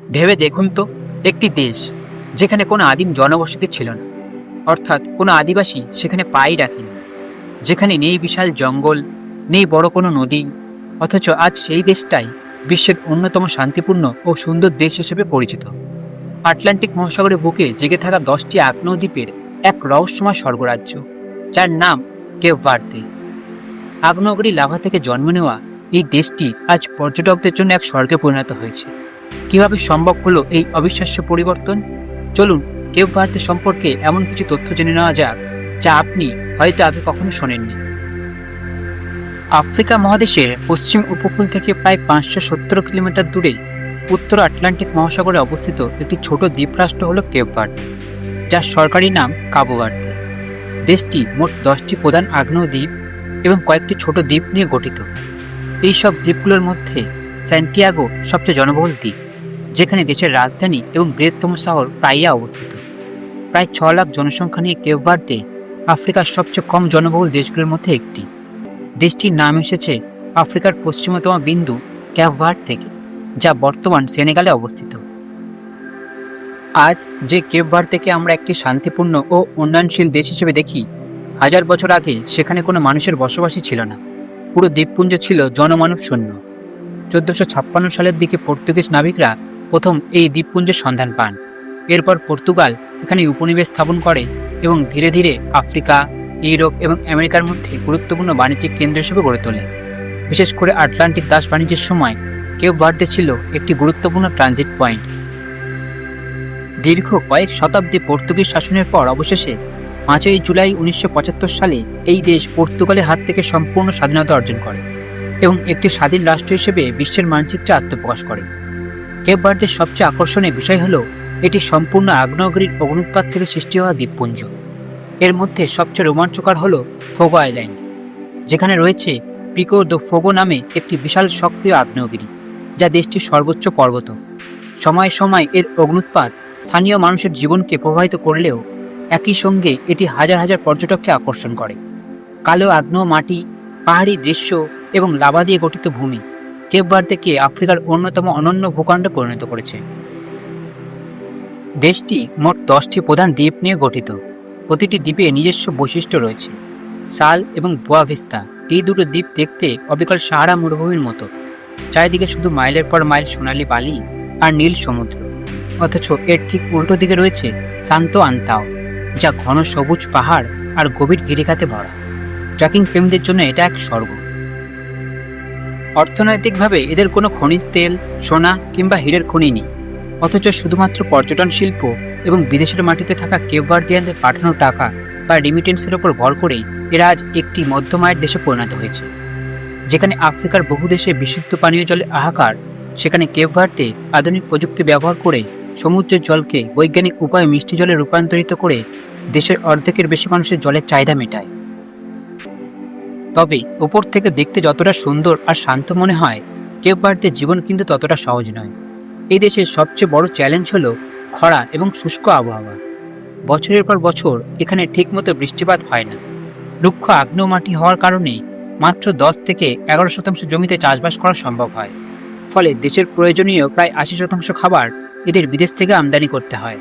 ভেবে দেখুন তো, একটি দেশ যেখানে কোনো আদিম জনবসতি ছিল না, অর্থাৎ কোনো আদিবাসী সেখানে পাই রাখেনি, যেখানে নেই বিশাল জঙ্গল, নেই বড় কোনো নদী, অথচ আজ সেই দেশটাই বিশ্বের অন্যতম শান্তিপূর্ণ ও সুন্দর দেশ হিসেবে পরিচিত। আটলান্টিক মহাসাগরের বুকে জেগে থাকা 10টি আগ্নেয় দ্বীপের এক রহস্যময় স্বর্গরাজ্য, যার নাম কেপ ভার্দে। আগ্নেয়গিরি লাভা থেকে জন্ম নেওয়া এই দেশটি আজ পর্যটকদের জন্য এক স্বর্গে পরিণত হয়েছে। কিভাবে সম্ভব হলো এই অবিশ্বাস্য পরিবর্তন? চলুন কেপ ভার্দে সম্পর্কে এমন কিছু তথ্য জেনে নেওয়া যাক, যা আপনি হয়তো আগে কখনো শোনেননি। আফ্রিকা মহাদেশের পশ্চিম উপকূল থেকে প্রায় 570 কিলোমিটার দূরে উত্তর আটলান্টিক মহাসাগরে অবস্থিত একটি ছোট দ্বীপরাষ্ট্র হল কেপ ভার্দে, যার সরকারি নাম কাবো ভার্দে। দেশটি মোট 10টি প্রধান আগ্নেয় দ্বীপ এবং কয়েকটি ছোট দ্বীপ নিয়ে গঠিত। এই সব দ্বীপগুলোর মধ্যে স্যান্টিয়াগো সবচেয়ে জনবহুল দ্বীপ, যেখানে দেশের রাজধানী এবং বৃহত্তম শহর প্রাইয়া অবস্থিত। প্রায় 6 লাখ জনসংখ্যা নিয়ে কেপ ভার্দে আফ্রিকার সবচেয়ে কম জনবহুল দেশগুলোর মধ্যে একটি। দেশটির নাম এসেছে আফ্রিকার পশ্চিমতম বিন্দু ক্যাপ ভার্দ থেকে, যা বর্তমান সেনেগালে অবস্থিত। আজ যে কেপ ভার্দেকে আমরা একটি শান্তিপূর্ণ ও উন্নয়নশীল দেশ হিসেবে দেখি, 1000 বছর আগে সেখানে কোনো মানুষের বসবাসই ছিল না। পুরো দ্বীপপুঞ্জ ছিল জনমানব শূন্য। 1456 সালের দিকে পর্তুগিজ নাবিকরা প্রথম এই দ্বীপপুঞ্জের সন্ধান পান। এরপর পর্তুগাল এখানে উপনিবেশ স্থাপন করে এবং ধীরে ধীরে আফ্রিকা, ইউরোপ এবং আমেরিকার মধ্যে গুরুত্বপূর্ণ বাণিজ্যিক কেন্দ্র হিসেবে গড়ে তোলে। বিশেষ করে আটলান্টিক দাস বাণিজ্যের সময় কেপ ভার্দে ছিল একটি গুরুত্বপূর্ণ ট্রানজিট পয়েন্ট। দীর্ঘ কয়েক শতাব্দী পর্তুগিজ শাসনের পর অবশেষে 5ই জুলাই 1975 সালে এই দেশ পর্তুগালের হাত থেকে সম্পূর্ণ স্বাধীনতা অর্জন করে এবং একটি স্বাধীন রাষ্ট্র হিসেবে বিশ্বের মানচিত্রে আত্মপ্রকাশ করে। কেপ ভার্দের সবচেয়ে আকর্ষণীয় বিষয় হল এটি সম্পূর্ণ আগ্নেয়গিরির অগ্নুৎপাত থেকে সৃষ্টি হওয়া দ্বীপপুঞ্জ। এর মধ্যে সবচেয়ে রোমাঞ্চকর হল ফোগো আইল্যান্ড, যেখানে রয়েছে পিকো দ্য ফোগো নামে একটি বিশাল সক্রিয় আগ্নেয়গিরি, যা দেশটির সর্বোচ্চ পর্বত। সময়ে সময়ে এর অগ্নুৎপাত স্থানীয় মানুষের জীবনকে প্রভাবিত করলেও একই সঙ্গে এটি হাজার হাজার পর্যটককে আকর্ষণ করে। কালো আগ্নেয় মাটি, পাহাড়ি দৃশ্য এবং লাভা দিয়ে গঠিত ভূমি কেপ ভার্দেকে আফ্রিকার অন্যতম অনন্য ভূখণ্ডে পরিণত করেছে। দেশটি মোট 10টি প্রধান দ্বীপ নিয়ে গঠিত। প্রতিটি দ্বীপে নিজস্ব বৈশিষ্ট্য রয়েছে। সাল এবং বোয়া ভিস্তা এই দুটো দ্বীপ দেখতে অবিকল সাহারা মরুভূমির মতো। চারিদিকে শুধু মাইলের পর মাইল সোনালি বালি আর নীল সমুদ্র। অথচ এর ঠিক উল্টো দিকে রয়েছে সান্তো আন্তাও, যা ঘন সবুজ পাহাড় আর গভীর গিরিখাতে ভরা। ট্রেকিং প্রেমীদের জন্য এটা এক স্বর্গ। অর্থনৈতিকভাবে এদের কোনো খনিজ তেল, সোনা কিংবা হীরের খনি নেই, অথচ শুধুমাত্র পর্যটন শিল্প এবং বিদেশের মাটিতে থাকা কেপ ভার্দিয়ানদের পাঠানো টাকা বা রিমিটেন্সের ওপর ভর করেই এরা আজ একটি মধ্যম আয়ের দেশে পরিণত হয়েছে। যেখানে আফ্রিকার বহু দেশে বিশুদ্ধ পানীয় জলের হাহাকার, সেখানে কেপ ভার্দে আধুনিক প্রযুক্তি ব্যবহার করে সমুদ্রের জলকে বৈজ্ঞানিক উপায়ে মিষ্টি জলে রূপান্তরিত করে দেশের অর্ধেকের বেশি মানুষের জলের চাহিদা মেটায়। তবে উপর থেকে দেখতে যতটা সুন্দর আর শান্ত মনে হয়, কেপ ভার্দের জীবন কিন্তু ততটা সহজ নয়। এই দেশের সবচেয়ে বড় চ্যালেঞ্জ হলো খরা এবং শুষ্ক আবহাওয়া। বছরের পর বছর এখানে ঠিকমতো বৃষ্টিপাত হয় না। রুক্ষ আগ্নেয় মাটি হওয়ার কারণে মাত্র 10 থেকে 11% জমিতে চাষবাস করা সম্ভব হয়। ফলে দেশের প্রয়োজনীয় প্রায় 80% খাবার এদের বিদেশ থেকে আমদানি করতে হয়।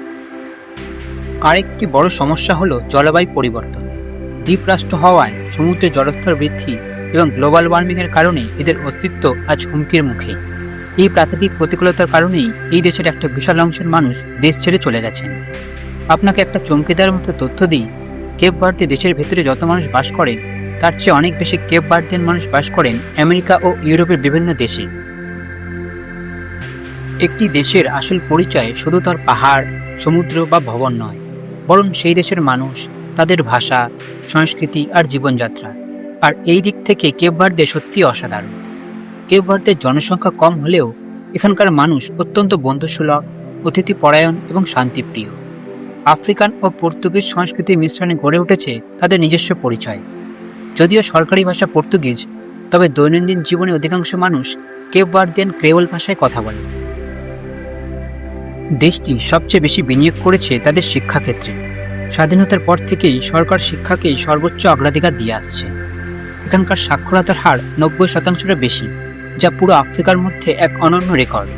আরেকটি বড় সমস্যা হলো জলবায়ু পরিবর্তন। দ্বীপরাষ্ট্র হওয়ায় সমুদ্রের জলস্তর বৃদ্ধি এবং গ্লোবাল ওয়ার্মিংয়ের কারণে এদের অস্তিত্ব আজ হুমকির মুখে। এই প্রাকৃতিক প্রতিকূলতার কারণেই এই দেশের একটা বিশাল অংশের মানুষ দেশ ছেড়ে চলে গেছেন। আপনাকে একটা চমকে দেওয়ার মতো তথ্য দিই, কেপ ভার্দে দেশের ভেতরে যত মানুষ বাস করে, তার চেয়ে অনেক বেশি কেপ ভার্দিয়ান মানুষ বাস করেন আমেরিকা ও ইউরোপের বিভিন্ন দেশে। একটি দেশের আসল পরিচয় শুধু তার পাহাড়, সমুদ্র বা ভবন নয়, বরং সেই দেশের মানুষ, তাদের ভাষা, সংস্কৃতি আর জীবনযাত্রা। আর এই দিক থেকে কেপ ভার্দে সত্যি অসাধারণ। কেপ ভার্দের জনসংখ্যা কম হলেও এখানকার মানুষ অত্যন্ত বন্ধুসুলভ, অতিথিপরায়ণ এবং শান্তিপ্রিয়। আফ্রিকান ও পর্তুগিজ সংস্কৃতির মিশ্রণে গড়ে উঠেছে তাদের নিজস্ব পরিচয়। যদিও সরকারি ভাষা পর্তুগিজ, তবে দৈনন্দিন জীবনে অধিকাংশ মানুষ কেপ ভার্দিয়ান ক্রেওল ভাষায় কথা বলে। দেশটি সবচেয়ে বেশি বিনিয়োগ করেছে তাদের শিক্ষাক্ষেত্রে। স্বাধীনতার পর থেকেই সরকার শিক্ষাকেই সর্বোচ্চ অগ্রাধিকার দিয়ে আসছে। এখানকার সাক্ষরতার হার 90%-এর বেশি, যা পুরো আফ্রিকার মধ্যে এক অনন্য রেকর্ড।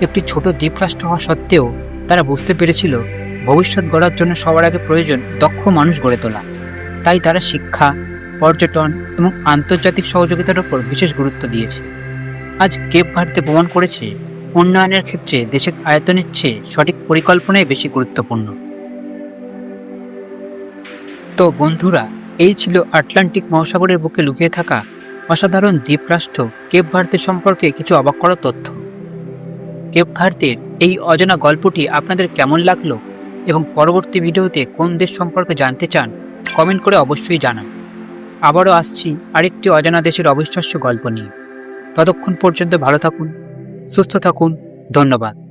একটি ছোট দ্বীপরাষ্ট্র হওয়া সত্ত্বেও তারা বুঝতে পেরেছিল ভবিষ্যৎ গড়ার জন্য সবার আগে প্রয়োজন দক্ষ মানুষ গড়ে তোলা। তাই তারা শিক্ষা, পর্যটন এবং আন্তর্জাতিক সহযোগিতার উপর বিশেষ গুরুত্ব দিয়েছে। আজ কেপ ভার্দে প্রমাণ করেছে উন্নয়নের ক্ষেত্রে দেশের আয়তনের চেয়ে সঠিক পরিকল্পনাই বেশি গুরুত্বপূর্ণ। তো বন্ধুরা, এই ছিল আটলান্টিক মহাসাগরের বুকে লুকিয়ে থাকা অসাধারণ দ্বীপরাষ্ট্র কেপ ভার্দে সম্পর্কে কিছু অবাক করা তথ্য। কেপ ভার্দের এই অজানা গল্পটি আপনাদের কেমন লাগলো এবং পরবর্তী ভিডিওতে কোন দেশ সম্পর্কে জানতে চান কমেন্ট করে অবশ্যই জানান। আবারও আসছি আরেকটি অজানা দেশের অবিশ্বাস্য গল্প নিয়ে। ততক্ষণ পর্যন্ত ভালো থাকুন, সুস্থ থাকুন। ধন্যবাদ।